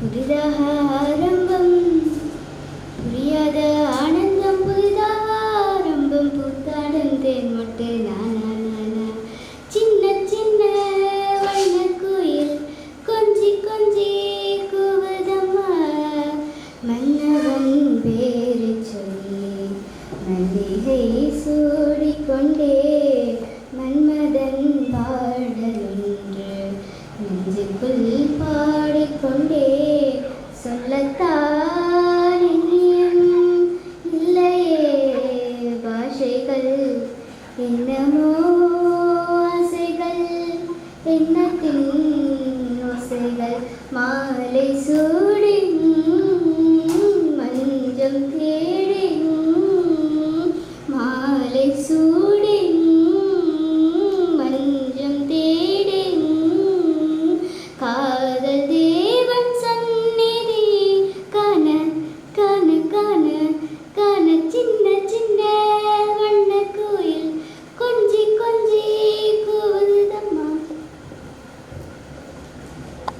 புதிதாக ஆரம்பம் புரியாத ஆனந்தம் புதிதாக ஆரம்பம் புத்தாடும் தேன் மொட்டு நானா சின்ன சின்ன வண்ணக்குயில் கொஞ்சி கொஞ்சி கூவதம்மா மன்னவன் பேரை சொல்லி மல்லிகை சூடிக்கொண்டே மன்மதன் பாடலொன்று நெஞ்சுக்குள் பாடிக்கொண்டே சொல்லத்தான் இனியும் இல்லையே பாஷைகள் என்னமோ ஆசைகள் எண்ணத்தின் ஓசைகள் மாலை சூடி மஞ்சம் தேடி மாலை சூடி